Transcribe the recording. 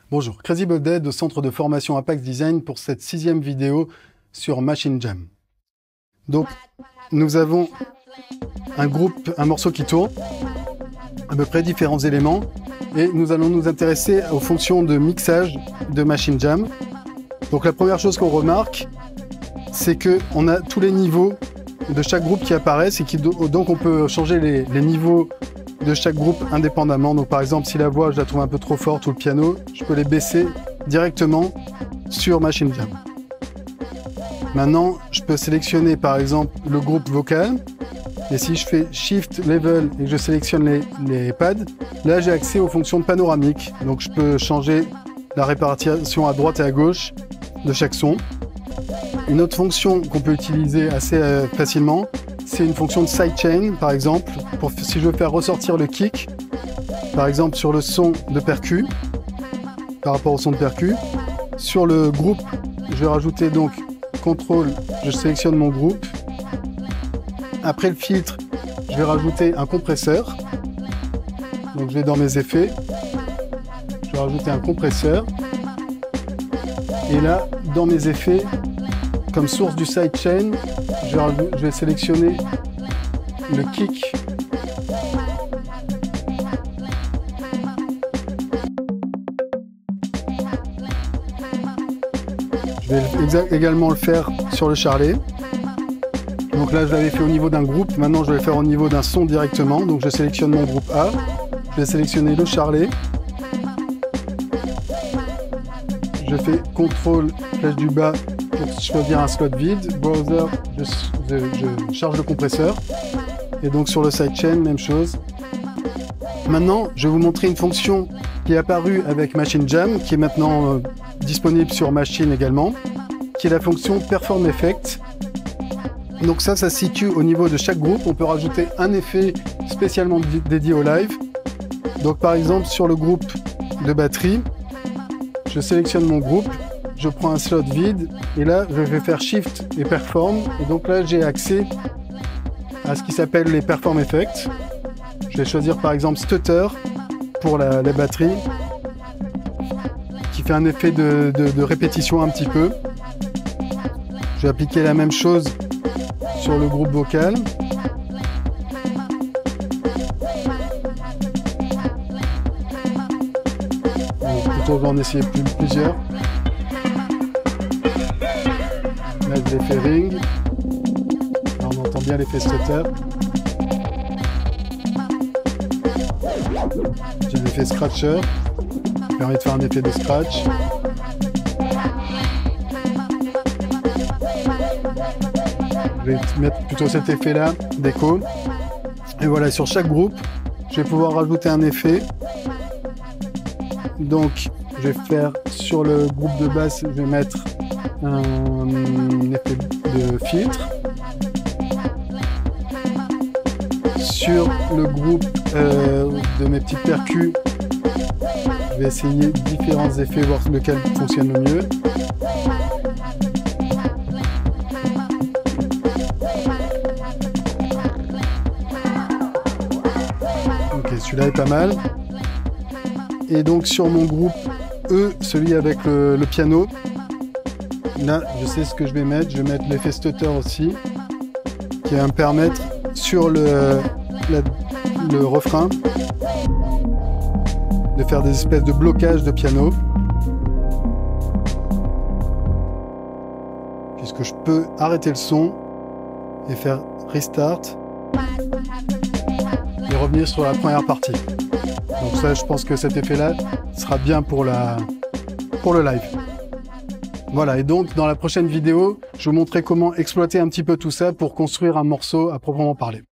Bonjour, Crazy Baldhead au centre de formation Apax Design pour cette 6e vidéo sur Machine Jam. Donc, nous avons un morceau qui tourne, à peu près différents éléments, et nous allons nous intéresser aux fonctions de mixage de Machine Jam. Donc la première chose qu'on remarque, c'est qu'on a tous les niveaux de chaque groupe qui apparaissent et donc on peut changer les niveaux de chaque groupe indépendamment. Donc par exemple, si la voix je la trouve un peu trop forte ou le piano, je peux les baisser directement sur Machine Jam. Maintenant, je peux sélectionner par exemple le groupe vocal. Et si je fais Shift Level et que je sélectionne les pads, là j'ai accès aux fonctions panoramiques. Donc je peux changer la répartition à droite et à gauche de chaque son. Une autre fonction qu'on peut utiliser assez facilement, c'est une fonction de sidechain par exemple, si je veux faire ressortir le kick, par exemple sur le son de percu, par rapport au son de percu. Sur le groupe, je vais rajouter donc contrôle, je sélectionne mon groupe. Après le filtre, je vais rajouter un compresseur. Donc je vais dans mes effets, je vais rajouter un compresseur. Et là, dans mes effets, comme source du sidechain, je vais sélectionner le kick. Je vais également le faire sur le charlet. Donc là, je l'avais fait au niveau d'un groupe. Maintenant, je vais le faire au niveau d'un son directement. Donc je sélectionne mon groupe A. Je vais sélectionner le charlet. Je fais CTRL, flèche du bas pour choisir un slot vide. Browser, je charge le compresseur. Et donc sur le sidechain, même chose. Maintenant, je vais vous montrer une fonction qui est apparue avec Machine Jam, qui est maintenant disponible sur Machine également, qui est la fonction Perform Effect. Donc ça se situe au niveau de chaque groupe. On peut rajouter un effet spécialement dédié au live. Donc par exemple, sur le groupe de batterie, je sélectionne mon groupe, je prends un slot vide et là je vais faire Shift et Perform et donc là j'ai accès à ce qui s'appelle les Perform Effects. Je vais choisir par exemple Stutter pour la batterie qui fait un effet de répétition un petit peu. Je vais appliquer la même chose sur le groupe vocal. Plutôt en essayer plusieurs. Là, j'ai l'effet ring. Là, on entend bien l'effet stutter. J'ai l'effet scratcher, qui permet de faire un effet de scratch. Je vais mettre plutôt cet effet-là d'écho. Et voilà, sur chaque groupe, je vais pouvoir rajouter un effet. Donc, je vais faire sur le groupe de basse, je vais mettre un effet de filtre. Sur le groupe de mes petites percus, je vais essayer différents effets, voir lequel fonctionne le mieux. Ok, celui-là est pas mal. Et donc sur mon groupe E, celui avec le piano, là je sais ce que je vais mettre. Je vais mettre l'effet stutter aussi, qui va me permettre sur le refrain de faire des espèces de blocages de piano. Puisque je peux arrêter le son et faire restart et revenir sur la première partie. Donc ça, je pense que cet effet-là sera bien pour le live. Voilà, et donc dans la prochaine vidéo, je vous montrerai comment exploiter un petit peu tout ça pour construire un morceau à proprement parler.